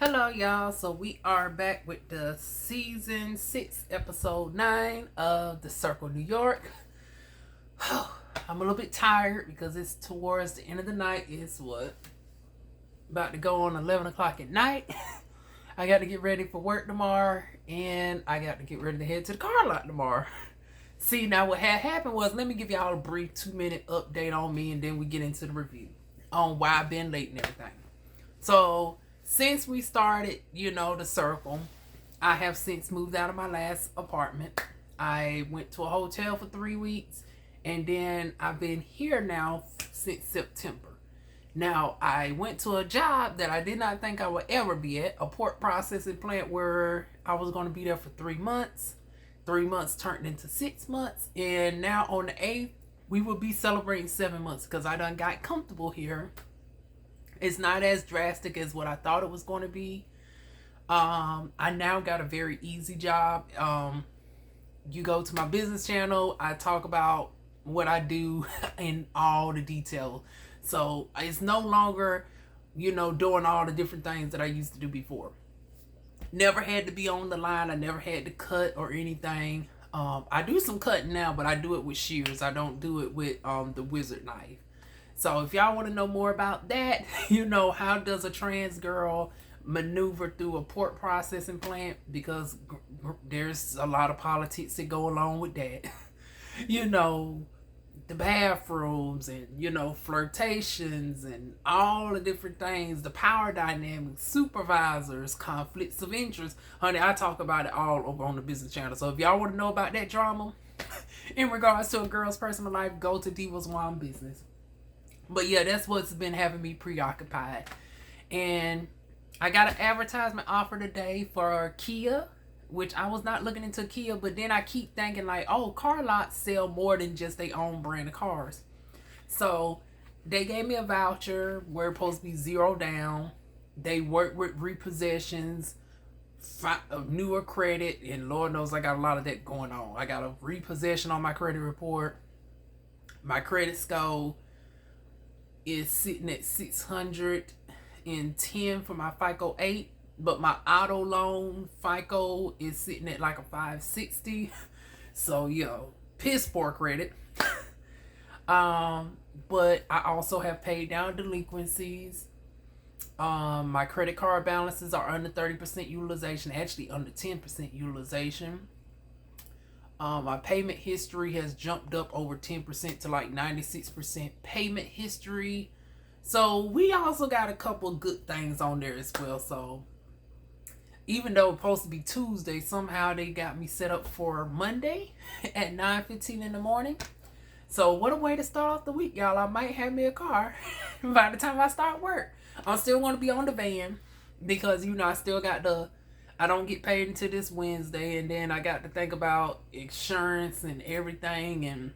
Hello, y'all. So we are back with the season 6, episode 9 of the Circle New York. I'm a little bit tired because it's towards the end of the night. It's about to go on 11 o'clock at night. I got to get ready for work tomorrow, and I got to get ready to head to the car lot tomorrow. See, now what had happened was, let me give y'all a brief 2-minute update on me, and then we get into the review on why I've been late and everything. So since we started, the circle, I have since moved out of my last apartment. I went to a hotel for 3 weeks, and then I've been here now since September. Now, I went to a job that I did not think I would ever be at, a pork processing plant where I was going to be there for 3 months. 3 months turned into 6 months, and now on the 8th, we will be celebrating 7 months because I done got comfortable here. It's not as drastic as what I thought it was going to be. I now got a very easy job. You go to my business channel, I talk about what I do in all the detail. So it's no longer, doing all the different things that I used to do before. Never had to be on the line. I never had to cut or anything. I do some cutting now, but I do it with shears. I don't do it with the wizard knife. So if y'all want to know more about that, how does a trans girl maneuver through a pork processing plant, because there's a lot of politics that go along with that. The bathrooms and, flirtations and all the different things, the power dynamics, supervisors, conflicts of interest. Honey, I talk about it all over on the business channel. So if y'all want to know about that drama in regards to a girl's personal life, go to Diva's Wine Business. But yeah, that's what's been having me preoccupied. And I got an advertisement offer today for Kia, which I was not looking into Kia, but then I keep thinking like, oh, car lots sell more than just their own brand of cars. So they gave me a voucher where it's supposed to be zero down. They work with repossessions, newer credit, and Lord knows I got a lot of that going on. I got a repossession on my credit report. My credit score is sitting at 610 for my FICO 8, but my auto loan FICO is sitting at like a 560. So piss poor credit. But I also have paid down delinquencies. My credit card balances are under 30% utilization, actually under 10% utilization. My payment history has jumped up over 10% to like 96% payment history. So we also got a couple good things on there as well. So even though it's supposed to be Tuesday, somehow they got me set up for Monday at 9:15 in the morning. So what a way to start off the week, y'all. I might have me a car by the time I start work. I'm still going to be on the van because, I still got I don't get paid until this Wednesday, and then I got to think about insurance and everything, and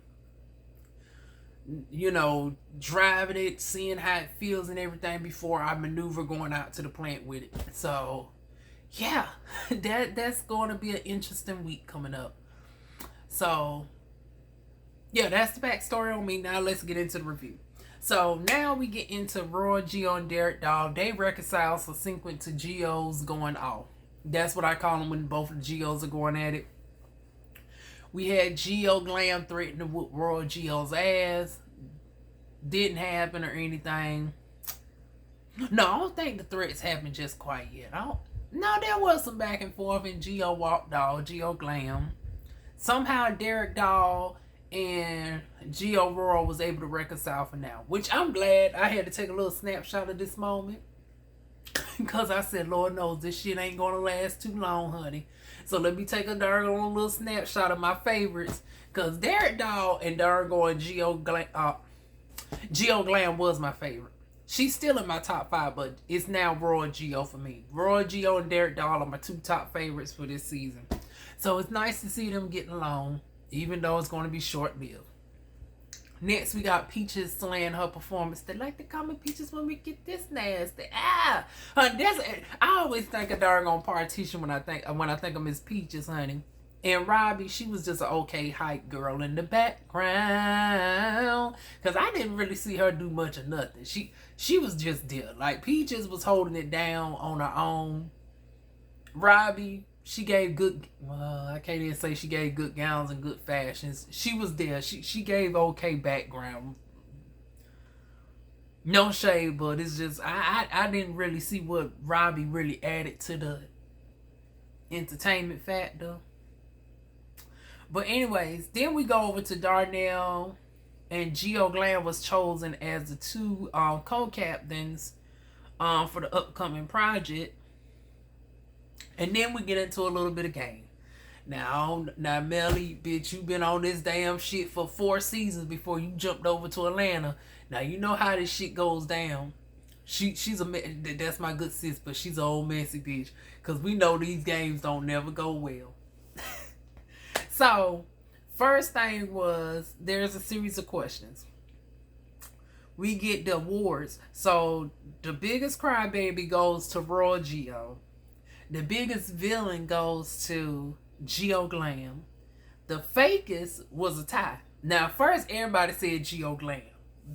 driving it, seeing how it feels and everything before I maneuver going out to the plant with it. So yeah, that's going to be an interesting week coming up. So yeah, that's the backstory on me. Now let's get into the review. So now we get into Roy, Gio, and Derek Doll. They reconcile subsequent to Gio's going off. That's what I call them when both of the Geos are going at it. We had Geo Glam threatening to whoop Roy Geo's ass. Didn't happen or anything. No, I don't think the threats happened just quite yet. No, there was some back and forth, and Geo walked off, Geo Glam. Somehow Derek Doll and Geo Royal was able to reconcile for now, which I'm glad. I had to take a little snapshot of this moment. Because I said, Lord knows this shit ain't going to last too long, honey. So let me take a darn little snapshot of my favorites. Because Derek Doll and darn Geo Glam was my favorite. She's still in my top 5, but it's now Roy Geo for me. Roy Geo and Derek Doll are my 2 top favorites for this season. So it's nice to see them getting along, even though it's going to be short-lived. Next, we got Peaches slaying her performance. They like to call me Peaches when we get this nasty. I always think of doggone partition when I think of Miss Peaches, honey. And Robbie, she was just an okay hype girl in the background. Cause I didn't really see her do much of nothing. She was just there. Like Peaches was holding it down on her own. Robbie, she gave good. Well, I can't even say she gave good gowns and good fashions. She was there. She gave okay background. No shade, but it's just I didn't really see what Robbie really added to the entertainment factor. But anyways, then we go over to Darnell, and Geo Glam was chosen as the two co-captains for the upcoming project. And then we get into a little bit of game. Now, Melly, bitch, you been on this damn shit for 4 seasons before you jumped over to Atlanta. Now you know how this shit goes down. She's that's my good sis, but she's an old messy bitch. Cause we know these games don't never go well. So, first thing was there's a series of questions. We get the awards. So the biggest crybaby goes to Royal Geo. The biggest villain goes to Geo Glam. The fakest was a tie. Now, first everybody said Geo Glam.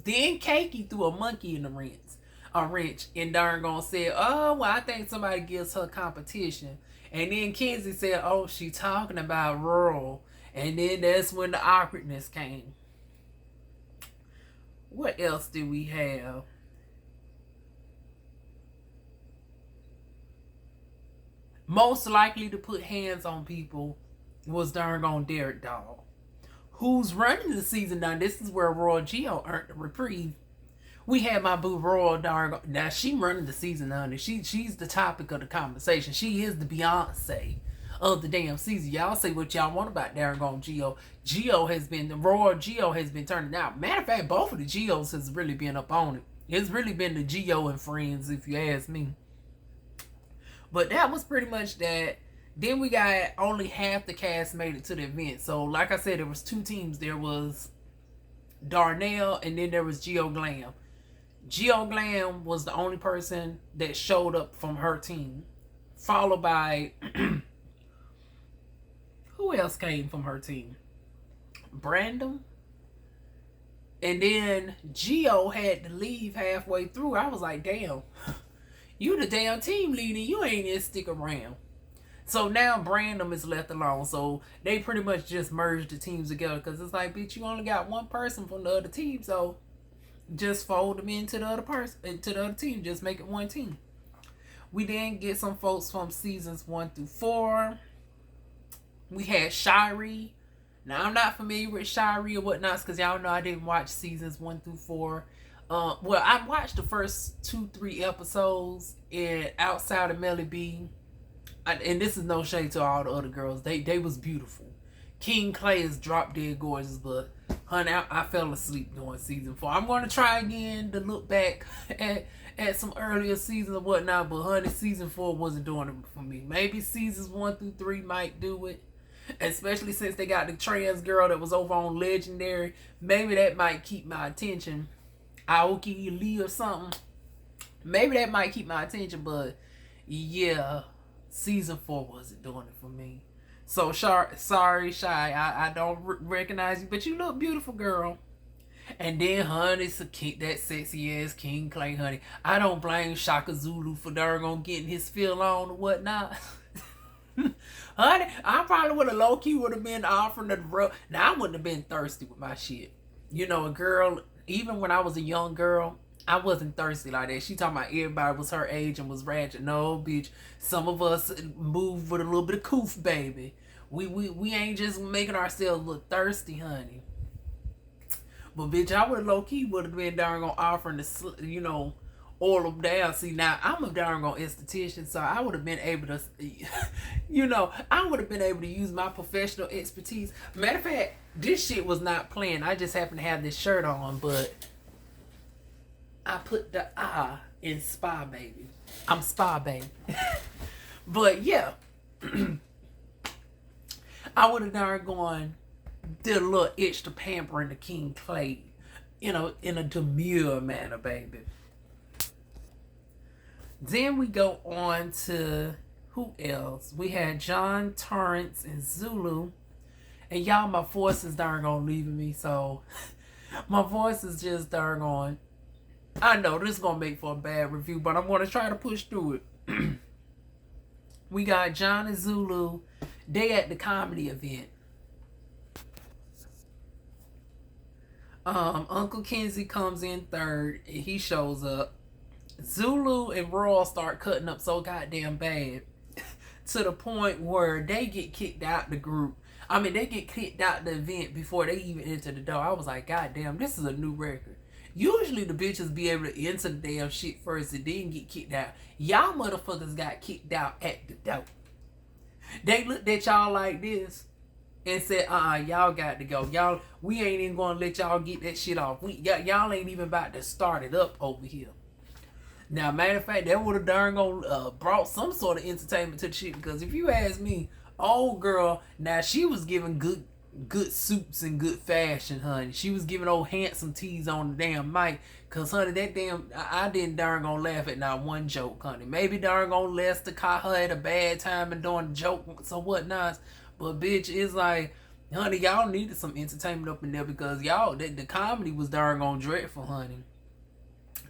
Then Cakey threw a monkey in the wrench, and darn gonna said, "Oh, well, I think somebody gives her competition." And then Kenzie said, "Oh, she talking about rural." And then that's when the awkwardness came. What else did we have? Most likely to put hands on people was darn on Derek Dog. Who's running the season now? This is where Royal Geo earned the reprieve. We had my boo Royal darn. Now she running the season now. She's the topic of the conversation. She is the Beyonce of the damn season. Y'all say what y'all want about darn on Geo. The Royal Geo has been turning out. Matter of fact, both of the Geos has really been up on it. It's really been the Geo and friends, if you ask me. But that was pretty much that. Then we got only half the cast made it to the event. So like I said, there was 2 teams. There was Darnell and then there was Geo Glam. Geo Glam was the only person that showed up from her team. Followed by who else came from her team? Brandon. And then Geo had to leave halfway through. I was like, damn. You the damn team leader. You ain't even stick around. So now Brandon is left alone. So they pretty much just merged the teams together. Because it's like, bitch, you only got one person from the other team. So just fold them into the other person, into the other team. Just make it one team. We then get some folks from seasons 1 through 4. We had Shiree. Now I'm not familiar with Shiree or whatnot. Because y'all know I didn't watch seasons 1 through 4. Well, I watched the first 2-3 episodes, and outside of Melly B, and this is no shade to all the other girls, they was beautiful. King Clay is drop dead gorgeous, but honey, I fell asleep during season 4. I'm going to try again to look back at some earlier seasons or whatnot, but honey, season 4 wasn't doing it for me. Maybe seasons 1 through 3 might do it, especially since they got the trans girl that was over on Legendary. Maybe that might keep my attention. Aoki Lee or something. Maybe that might keep my attention, but yeah, season 4 wasn't doing it for me. So sorry, Shy, I don't recognize you, but you look beautiful, girl. And then honey, that sexy ass King Clay, honey. I don't blame Shaka Zulu for darn getting his feel on or whatnot. Honey, I probably would have low-key would have been offering the rub. Now I wouldn't have been thirsty with my shit. You know, a girl, even when I was a young girl, I wasn't thirsty like that. She talking about everybody was her age and was ratchet. No, bitch. Some of us move with a little bit of coof, baby. We ain't just making ourselves look thirsty, honey. But bitch, I would low-key would have been darn offering to, you know, oil them down. See, now I'm a darn esthetician, so I would have been able to, you know, I would have been able to use my professional expertise. Matter of fact, this shit was not planned. I just happened to have this shirt on, but I put the in spa baby. I'm spa baby. But yeah, I would have darn gone did a little extra pampering to King Clay, you know, in a demure manner, baby. Then we go on to Who else? We had John, Torrance, and Zulu. And y'all, my voice is darn on leaving me, so my voice is just darn on. I know this is gonna make for a bad review, but I'm gonna try to push through it. We got John and Zulu. They at the comedy event. Uncle Kenzie comes in third, and he shows up. Zulu and Royal start cutting up so goddamn bad to the point where they get kicked out the group. I mean, they get kicked out the event before they even enter the door. I was like, God damn, this is a new record. Usually the bitches be able to enter the damn shit first and then get kicked out. Y'all motherfuckers got kicked out at the door. They looked at y'all like this and said, y'all got to go. Y'all, we ain't even gonna let y'all get that shit off. Y'all ain't even about to start it up over here. Now, matter of fact, that would have darn gonna brought some sort of entertainment to the shit, because if you ask me, old girl, now she was giving good suits and good fashion, honey. She was giving old handsome teas on the damn mic, cause honey, that damn, I didn't darn gonna laugh at not one joke, honey. Maybe darn gonna Lester caught her at a bad time and doing jokes or whatnot, but bitch, it's like, honey, y'all needed some entertainment up in there, because y'all, the comedy was darn gonna dreadful, honey.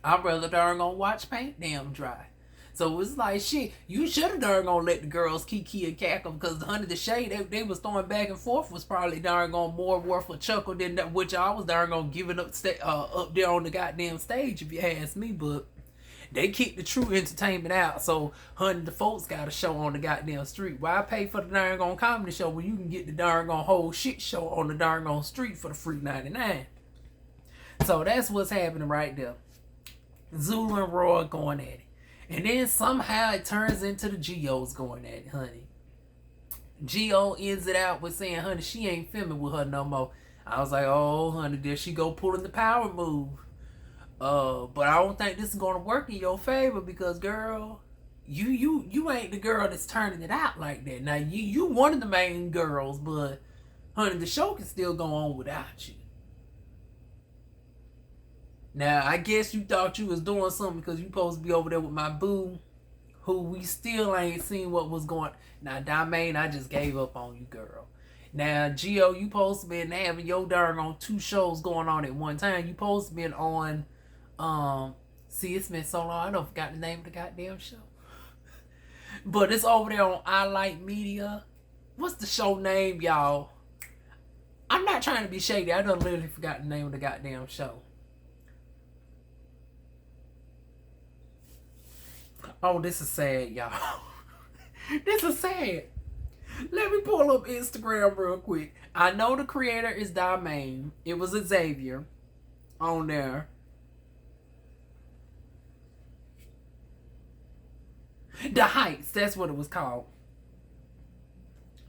I'd rather darn gonna watch paint damn dry. So it's like, shit, you should have darn gonna let the girls kiki and cackle, because honey, the shade they was throwing back and forth was probably darn gonna more worth a chuckle than that which I was darn gonna give it up there on the goddamn stage, if you ask me. But they kicked the true entertainment out, so honey, the folks got a show on the goddamn street. Why pay for the darn gonna comedy show when you can get the darn gonna whole shit show on the darn gonna street for the free 99? So that's what's happening right there. Zulu and Roy going at it. And then somehow it turns into the Geos going at it, honey. Geo ends it out with saying, honey, she ain't filming with her no more. I was like, oh, honey, there she go pulling the power move. But I don't think this is going to work in your favor, because, girl, you ain't the girl that's turning it out like that. Now, you one of the main girls, but, honey, the show can still go on without you. Now, I guess you thought you was doing something because you supposed to be over there with my boo, who we still ain't seen what was going. Now, Damaine, I just gave up on you, girl. Now, Geo, you supposed to be having your darn on 2 shows going on at one time. You supposed to be on, see, it's been so long, I don't forgot the name of the goddamn show. But it's over there on I Like Media. What's the show name, y'all? I'm not trying to be shady. I done literally forgot the name of the goddamn show. Oh, this is sad, y'all. This is sad. Let me pull up Instagram real quick. I know the creator is Damaine. It was Xavier on there. The Heights, that's what it was called.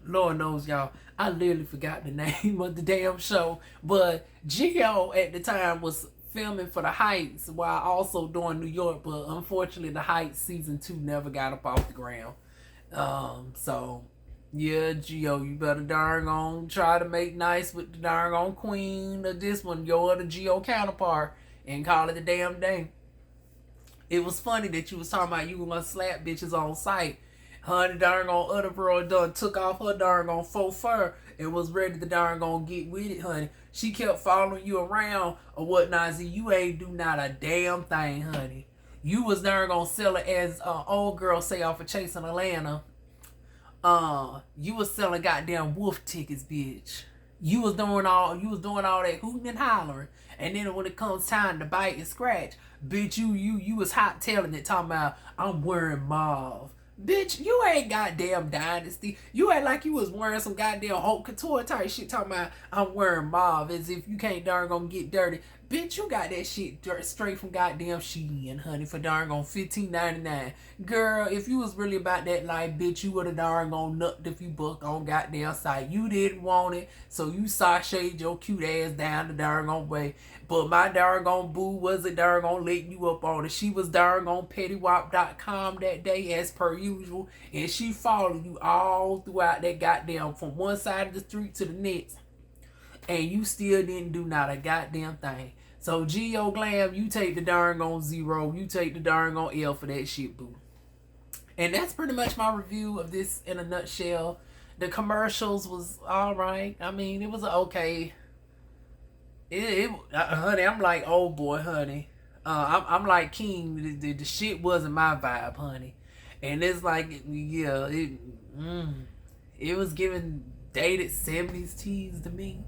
Lord knows, y'all, I literally forgot the name of the damn show. But Geo at the time was filming for The Heights while also doing New York, but unfortunately The Heights season 2 never got up off the ground. So yeah, Geo, you better darn on try to make nice with the darn on queen of this one, your other Geo counterpart, and call it a damn day. It was funny that you was talking about you were gonna slap bitches on sight. Honey, darn on other girl done took off her darn on faux fur and was ready to darn gonna get with it, honey. She kept following you around or whatnot. See, you ain't do not a damn thing, honey. You was darn gonna sell it as old girl say off of Chasing Atlanta. You was selling goddamn wolf tickets, bitch. You was doing all that hooting and hollering, and then when it comes time to bite and scratch, bitch, you was hot telling it, talking about I'm wearing mauve. Bitch, you ain't goddamn Dynasty. You ain't like you was wearing some goddamn haute couture type shit talking about I'm wearing mauve as if you can't darn gonna get dirty. Bitch, you got that shit straight from goddamn Shein, honey, for darn on $15.99. Girl, if you was really about that life, bitch, you would have darn gone nucked if you booked on goddamn site. You didn't want it, so you sashayed your cute ass down the darn on way. But my darn on boo wasn't darn gonna let you up on it. She was darn on pettywop.com that day as per usual, and she followed you all throughout that goddamn from one side of the street to the next. And you still didn't do not a goddamn thing. So Geo Glam, you take the darn on 0. You take the darn on L for that shit, boo. And that's pretty much my review of this in a nutshell. The commercials was all right. I mean, it was okay. Honey, I'm like, oh boy, honey. I'm like King. The shit wasn't my vibe, honey. And it's like, yeah, it was giving dated 70s teas to me.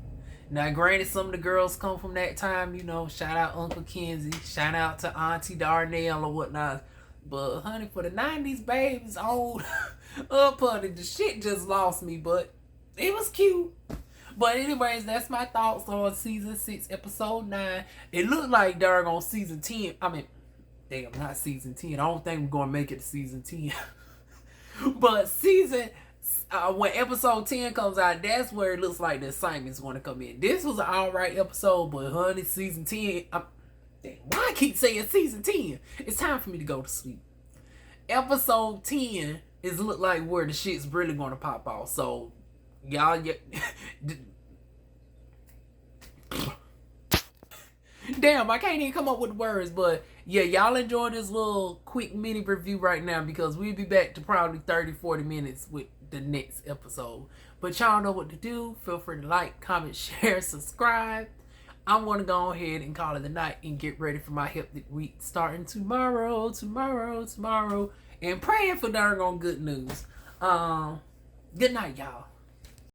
Now, granted, some of the girls come from that time, you know. Shout out Uncle Kenzie, shout out to Auntie Darnell or whatnot. But honey, for the 90s babies old up, honey, the shit just lost me. But it was cute. But anyways, that's my thoughts on season 6, episode 9. It looked like they're on season 10. I mean, damn, not season 10. I don't think we're gonna make it to season 10. But when episode 10 comes out, that's where it looks like the assignment's going to come in. This was an alright episode, but honey, season 10, why I keep saying season 10? It's time for me to go to sleep. Episode 10 is look like where the shit's really going to pop off. So, y'all, damn, I can't even come up with words, but yeah, y'all enjoy this little quick mini review right now, because we'll be back to probably 30-40 minutes with the next episode. But y'all know what to do. Feel free to like, comment, share, subscribe. I'm going to go ahead and call it a night and get ready for my hectic week starting tomorrow, and praying for darn good news. Good night, y'all.